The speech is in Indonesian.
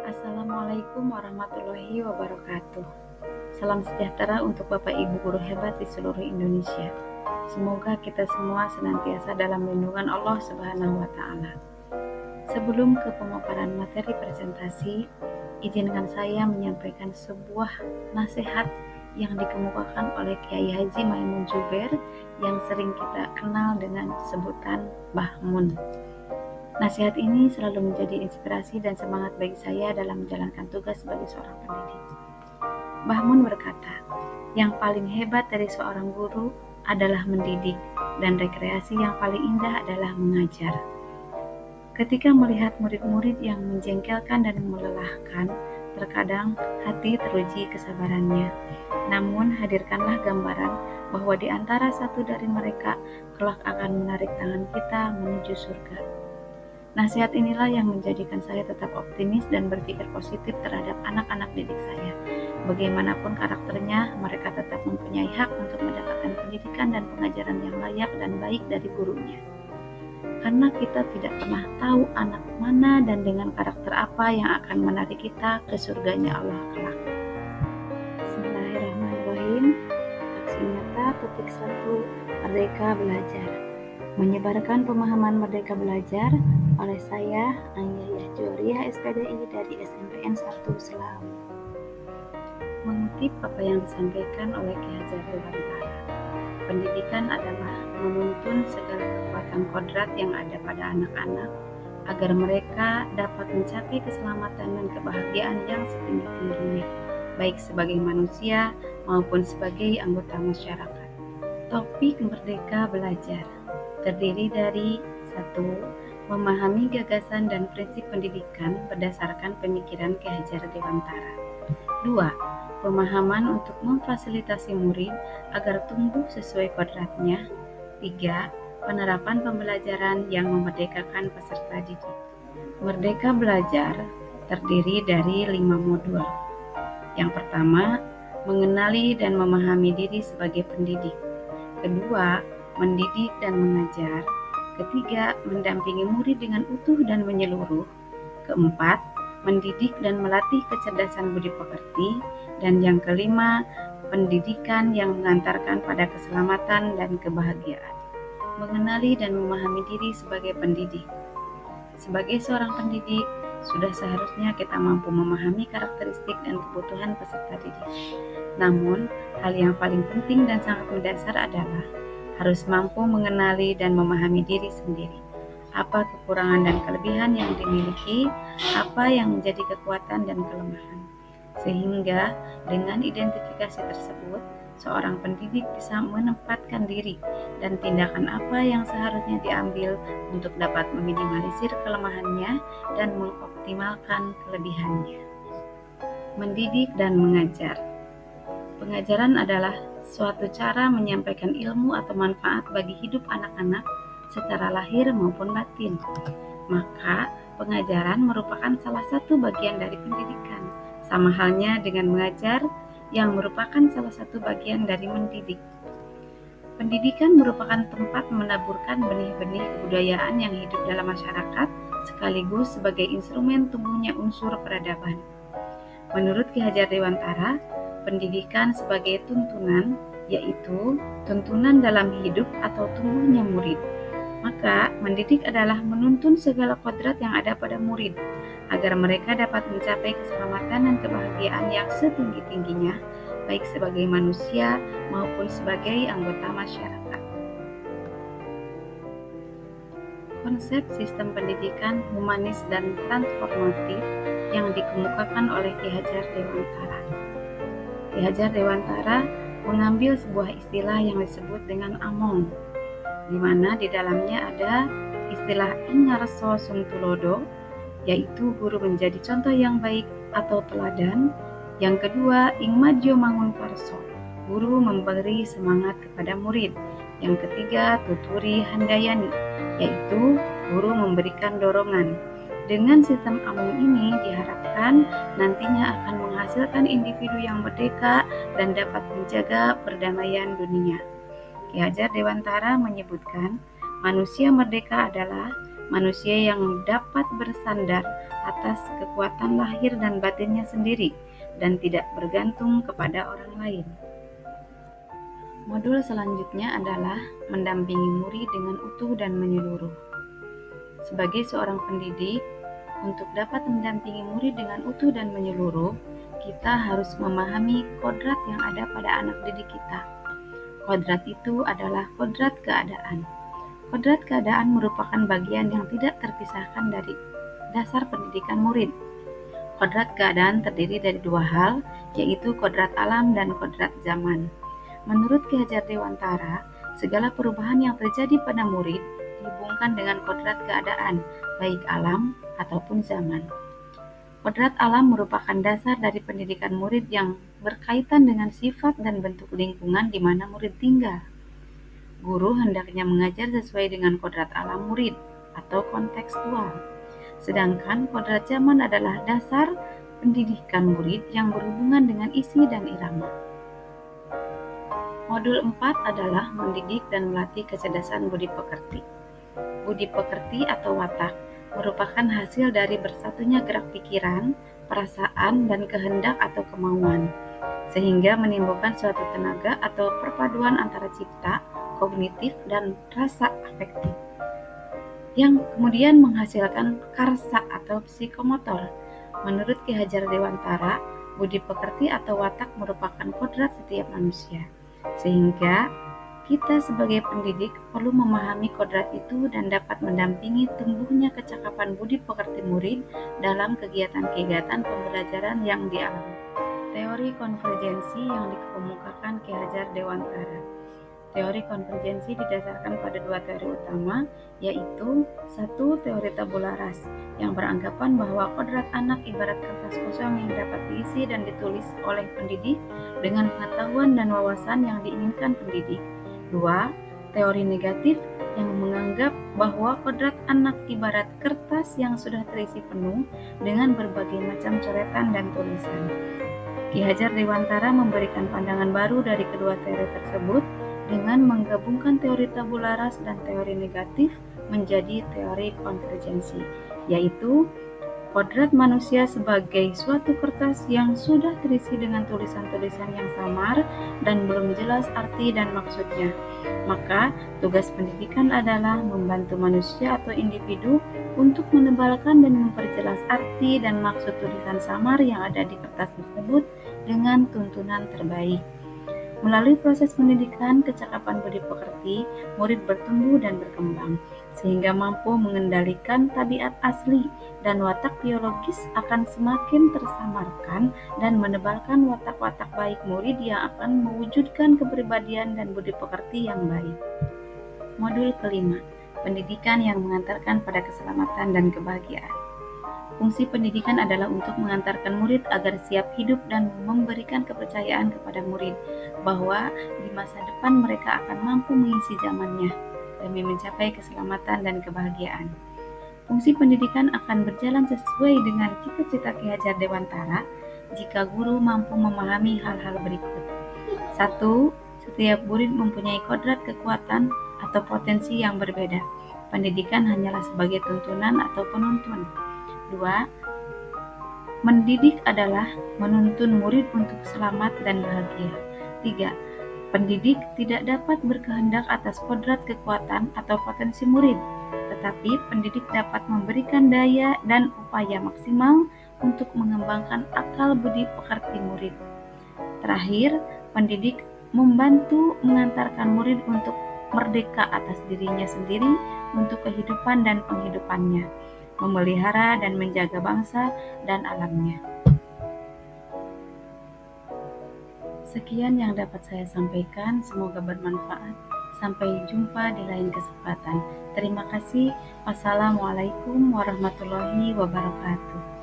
Assalamualaikum warahmatullahi wabarakatuh. Salam sejahtera untuk Bapak Ibu guru hebat di seluruh Indonesia. Semoga kita semua senantiasa dalam lindungan Allah Subhanahu wa taala. Sebelum ke pemaparan materi presentasi, izinkan saya menyampaikan sebuah nasihat yang dikemukakan oleh Kiai Haji Maimun Zubair yang sering kita kenal dengan sebutan Mbah Mun. Nasihat ini selalu menjadi inspirasi dan semangat bagi saya dalam menjalankan tugas sebagai seorang pendidik. Mbah Mun berkata, yang paling hebat dari seorang guru adalah mendidik, dan rekreasi yang paling indah adalah mengajar. Ketika melihat murid-murid yang menjengkelkan dan melelahkan, terkadang hati teruji kesabarannya. Namun hadirkanlah gambaran bahwa di antara satu dari mereka kelak akan menarik tangan kita menuju surga. Nasihat inilah yang menjadikan saya tetap optimis dan berpikir positif terhadap anak-anak didik saya. Bagaimanapun karakternya, mereka tetap mempunyai hak untuk mendapatkan pendidikan dan pengajaran yang layak dan baik dari gurunya. Karena kita tidak pernah tahu anak mana dan dengan karakter apa yang akan menarik kita ke surganya Allah kelak. Bismillahirrahmanirrahim. Aksi nyata topik 1, Merdeka Belajar. Menyebarkan pemahaman Merdeka Belajar oleh saya, Aniyah Juwariah SPDI dari SMPN 1 Selau. Mengutip apa yang disampaikan oleh Ki Hajar Dewantara, pendidikan adalah menuntun segala kekuatan kodrat yang ada pada anak-anak agar mereka dapat mencapai keselamatan dan kebahagiaan yang setinggi-tingginya, baik sebagai manusia maupun sebagai anggota masyarakat. Topik Merdeka Belajar terdiri dari 1. Memahami gagasan dan prinsip pendidikan berdasarkan pemikiran Ki Hajar Dewantara. 2. Pemahaman untuk memfasilitasi murid agar tumbuh sesuai kodratnya. 3. Penerapan pembelajaran yang memerdekakan peserta didik. Merdeka Belajar terdiri dari 5 modul. Yang pertama, mengenali dan memahami diri sebagai pendidik. Kedua, mendidik dan mengajar. Ketiga, mendampingi murid dengan utuh dan menyeluruh. Keempat, mendidik dan melatih kecerdasan budi pekerti. Dan yang kelima, pendidikan yang mengantarkan pada keselamatan dan kebahagiaan. Mengenali dan memahami diri sebagai pendidik. Sebagai seorang pendidik, sudah seharusnya kita mampu memahami karakteristik dan kebutuhan peserta didik. Namun, hal yang paling penting dan sangat mendasar adalah harus mampu mengenali dan memahami diri sendiri. Apa kekurangan dan kelebihan yang dimiliki, apa yang menjadi kekuatan dan kelemahan. Sehingga dengan identifikasi tersebut, seorang pendidik bisa menempatkan diri dan tindakan apa yang seharusnya diambil untuk dapat meminimalisir kelemahannya dan mengoptimalkan kelebihannya. Mendidik dan mengajar. Pengajaran adalah suatu cara menyampaikan ilmu atau manfaat bagi hidup anak-anak secara lahir maupun batin. Maka, pengajaran merupakan salah satu bagian dari pendidikan, sama halnya dengan mengajar yang merupakan salah satu bagian dari mendidik. Pendidikan merupakan tempat menaburkan benih-benih kebudayaan yang hidup dalam masyarakat, sekaligus sebagai instrumen tumbuhnya unsur peradaban. Menurut Ki Hajar Dewantara, pendidikan sebagai tuntunan, yaitu tuntunan dalam hidup atau tumbuhnya murid. Maka, mendidik adalah menuntun segala kodrat yang ada pada murid, agar mereka dapat mencapai keselamatan dan kebahagiaan yang setinggi-tingginya, baik sebagai manusia maupun sebagai anggota masyarakat. Konsep sistem pendidikan humanis dan transformatif yang dikemukakan oleh Ki Hajar Dewantara. Ki Hajar Dewantara mengambil sebuah istilah yang disebut dengan among, di mana di dalamnya ada istilah ingarso sungtulodo, yaitu guru menjadi contoh yang baik atau teladan. Yang kedua, ingmajo mangun parso, guru memberi semangat kepada murid. Yang ketiga, tuturi handayani, yaitu guru memberikan dorongan. Dengan sistem amung ini diharapkan nantinya akan menghasilkan individu yang merdeka dan dapat menjaga perdamaian dunia. Ki Hajar Dewantara menyebutkan, manusia merdeka adalah manusia yang dapat bersandar atas kekuatan lahir dan batinnya sendiri dan tidak bergantung kepada orang lain. Modul selanjutnya adalah mendampingi murid dengan utuh dan menyeluruh. Sebagai seorang pendidik, untuk dapat mendampingi murid dengan utuh dan menyeluruh, kita harus memahami kodrat yang ada pada anak didik kita. Kodrat itu adalah kodrat keadaan. Kodrat keadaan merupakan bagian yang tidak terpisahkan dari dasar pendidikan murid. Kodrat keadaan terdiri dari dua hal, yaitu kodrat alam dan kodrat zaman. Menurut Ki Hajar Dewantara, segala perubahan yang terjadi pada murid dihubungkan dengan kodrat keadaan, baik alam ataupun zaman. Kodrat alam merupakan dasar dari pendidikan murid yang berkaitan dengan sifat dan bentuk lingkungan di mana murid tinggal. Guru hendaknya mengajar sesuai dengan kodrat alam murid atau kontekstual. Sedangkan kodrat zaman adalah dasar pendidikan murid yang berhubungan dengan isi dan irama. Modul 4 adalah mendidik dan melatih kecerdasan budi pekerti. Budi pekerti atau watak merupakan hasil dari bersatunya gerak pikiran, perasaan, dan kehendak atau kemauan, sehingga menimbulkan suatu tenaga atau perpaduan antara cipta, kognitif, dan rasa afektif, yang kemudian menghasilkan karsa atau psikomotor. Menurut Ki Hajar Dewantara, budi pekerti atau watak merupakan kodrat setiap manusia, sehingga kita sebagai pendidik perlu memahami kodrat itu dan dapat mendampingi tumbuhnya kecakapan budi pekerti murid dalam kegiatan-kegiatan pembelajaran yang dialami. Teori konvergensi yang dikemukakan Ki Hajar Dewantara. Teori konvergensi didasarkan pada dua teori utama, yaitu satu, teori tabula rasa yang beranggapan bahwa kodrat anak ibarat kertas kosong yang dapat diisi dan ditulis oleh pendidik dengan pengetahuan dan wawasan yang diinginkan pendidik. Dua, teori negatif yang menganggap bahwa kodrat anak ibarat kertas yang sudah terisi penuh dengan berbagai macam coretan dan tulisan. Ki Hajar Dewantara memberikan pandangan baru dari kedua teori tersebut dengan menggabungkan teori tabula rasa dan teori negatif menjadi teori konvergensi, yaitu kodrat manusia sebagai suatu kertas yang sudah terisi dengan tulisan-tulisan yang samar dan belum jelas arti dan maksudnya. Maka, tugas pendidikan adalah membantu manusia atau individu untuk menebalkan dan memperjelas arti dan maksud tulisan samar yang ada di kertas tersebut dengan tuntunan terbaik. Melalui proses pendidikan kecakapan budi pekerti, murid bertumbuh dan berkembang, sehingga mampu mengendalikan tabiat asli dan watak biologis akan semakin tersamarkan dan menebalkan watak-watak baik murid yang akan mewujudkan kepribadian dan budi pekerti yang baik. Modul kelima, pendidikan yang mengantarkan pada keselamatan dan kebahagiaan. Fungsi pendidikan adalah untuk mengantarkan murid agar siap hidup dan memberikan kepercayaan kepada murid bahwa di masa depan mereka akan mampu mengisi zamannya demi mencapai keselamatan dan kebahagiaan. Fungsi pendidikan akan berjalan sesuai dengan cita-cita Ki Hajar Dewantara jika guru mampu memahami hal-hal berikut. 1. Setiap murid mempunyai kodrat kekuatan atau potensi yang berbeda. Pendidikan hanyalah sebagai tuntunan atau penuntun. 2. Mendidik adalah menuntun murid untuk selamat dan bahagia. 3. Pendidik tidak dapat berkehendak atas kodrat kekuatan atau potensi murid, tetapi pendidik dapat memberikan daya dan upaya maksimal untuk mengembangkan akal budi pekerti murid. Terakhir, pendidik membantu mengantarkan murid untuk merdeka atas dirinya sendiri untuk kehidupan dan penghidupannya, memelihara dan menjaga bangsa dan alamnya. Sekian yang dapat saya sampaikan, semoga bermanfaat. Sampai jumpa di lain kesempatan. Terima kasih. Wassalamualaikum warahmatullahi wabarakatuh.